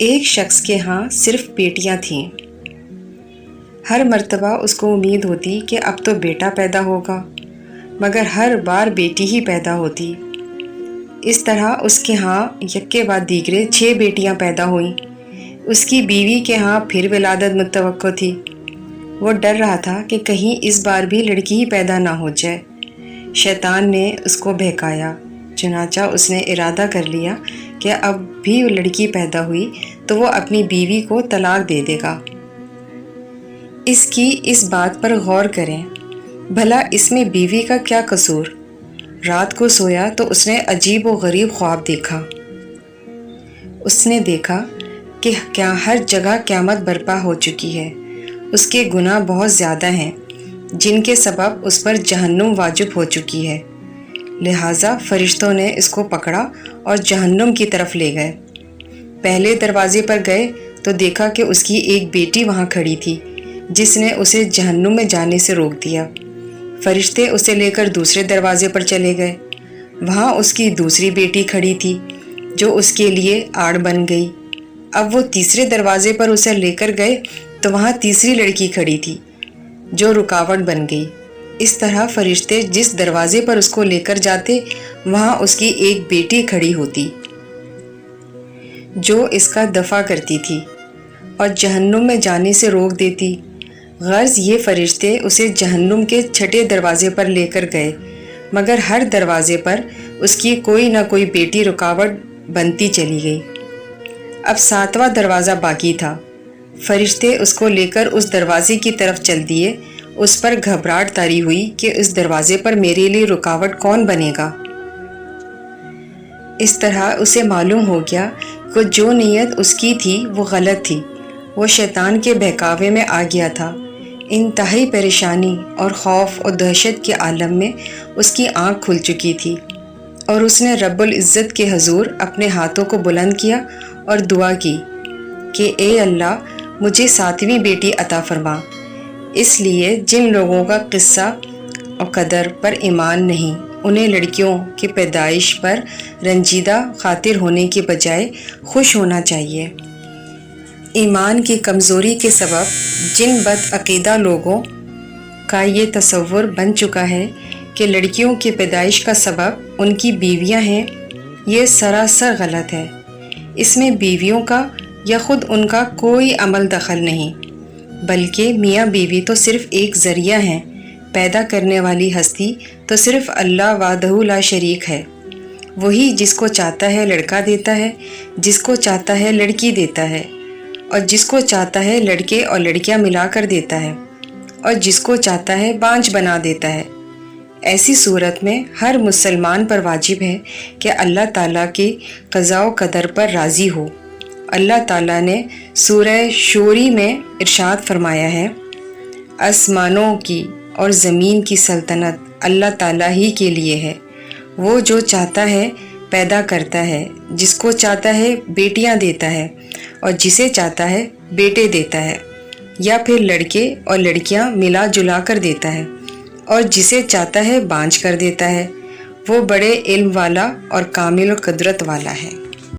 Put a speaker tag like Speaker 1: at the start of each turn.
Speaker 1: ایک شخص کے ہاں صرف بیٹیاں تھیں۔ ہر مرتبہ اس کو امید ہوتی کہ اب تو بیٹا پیدا ہوگا، مگر ہر بار بیٹی ہی پیدا ہوتی۔ اس طرح اس کے ہاں یکے بعد دیگرے 6 بیٹیاں پیدا ہوئیں۔ اس کی بیوی کے ہاں پھر ولادت متوقع تھی۔ وہ ڈر رہا تھا کہ کہیں اس بار بھی لڑکی ہی پیدا نہ ہو جائے۔ شیطان نے اس کو بہکایا، چنانچہ اس نے ارادہ کر لیا کہ اب بھی لڑکی پیدا ہوئی تو وہ اپنی بیوی کو طلاق دے دے گا۔ اس کی اس بات پر غور کریں، بھلا اس میں بیوی کا کیا قصور؟ رات کو سویا تو اس نے عجیب و غریب خواب دیکھا۔ اس نے دیکھا کہ کیا ہر جگہ قیامت برپا ہو چکی ہے۔ اس کے گناہ بہت زیادہ ہیں جن کے سبب اس پر جہنم واجب ہو چکی ہے۔ لہٰذا فرشتوں نے اس کو پکڑا اور جہنم کی طرف لے گئے۔ پہلے دروازے پر گئے تو دیکھا کہ اس کی ایک بیٹی وہاں کھڑی تھی جس نے اسے جہنم میں جانے سے روک دیا۔ فرشتے اسے لے کر دوسرے دروازے پر چلے گئے۔ وہاں اس کی دوسری بیٹی کھڑی تھی جو اس کے لیے آڑ بن گئی۔ اب وہ تیسرے دروازے پر اسے لے کر گئے تو وہاں تیسری لڑکی کھڑی تھی جو رکاوٹ بن گئی۔ اس طرح فرشتے جس دروازے پر اس کو لے کر جاتے وہاں اس کی ایک بیٹی کھڑی ہوتی جو اس کا دفاع کرتی تھی اور جہنم میں جانے سے روک دیتی۔ غرض یہ فرشتے اسے جہنم کے 6 دروازے پر لے کر گئے، مگر ہر دروازے پر اس کی کوئی نہ کوئی بیٹی رکاوٹ بنتی چلی گئی۔ اب 7واں دروازہ باقی تھا۔ فرشتے اس کو لے کر اس دروازے کی طرف چل دیے۔ اس پر گھبراہٹ طاری ہوئی کہ اس دروازے پر میرے لیے رکاوٹ کون بنے گا۔ اس طرح اسے معلوم ہو گیا کہ جو نیت اس کی تھی وہ غلط تھی۔ وہ شیطان کے بہکاوے میں آ گیا تھا۔ انتہائی پریشانی اور خوف اور دہشت کے عالم میں اس کی آنکھ کھل چکی تھی اور اس نے رب العزت کے حضور اپنے ہاتھوں کو بلند کیا اور دعا کی کہ اے اللہ مجھے 7ویں بیٹی عطا فرما۔ اس لیے جن لوگوں کا قصہ اور قدر پر ایمان نہیں، انہیں لڑکیوں کی پیدائش پر رنجیدہ خاطر ہونے کے بجائے خوش ہونا چاہیے۔ ایمان کی کمزوری کے سبب جن بد عقیدہ لوگوں کا یہ تصور بن چکا ہے کہ لڑکیوں کی پیدائش کا سبب ان کی بیویاں ہیں، یہ سراسر غلط ہے۔ اس میں بیویوں کا یا خود ان کا کوئی عمل دخل نہیں، بلکہ میاں بیوی تو صرف ایک ذریعہ ہیں۔ پیدا کرنے والی ہستی تو صرف اللہ وحدہ لا شریک ہے۔ وہی جس کو چاہتا ہے لڑکا دیتا ہے، جس کو چاہتا ہے لڑکی دیتا ہے، اور جس کو چاہتا ہے لڑکے اور لڑکیاں ملا کر دیتا ہے، اور جس کو چاہتا ہے بانجھ بنا دیتا ہے۔ ایسی صورت میں ہر مسلمان پر واجب ہے کہ اللہ تعالیٰ کی قضاء و قدر پر راضی ہو۔ اللہ تعالیٰ نے سورہ شوری میں ارشاد فرمایا ہے، آسمانوں کی اور زمین کی سلطنت اللہ تعالیٰ ہی کے لیے ہے۔ وہ جو چاہتا ہے پیدا کرتا ہے، جس کو چاہتا ہے بیٹیاں دیتا ہے اور جسے چاہتا ہے بیٹے دیتا ہے، یا پھر لڑکے اور لڑکیاں ملا جلا کر دیتا ہے، اور جسے چاہتا ہے بانجھ کر دیتا ہے۔ وہ بڑے علم والا اور کامل و قدرت والا ہے۔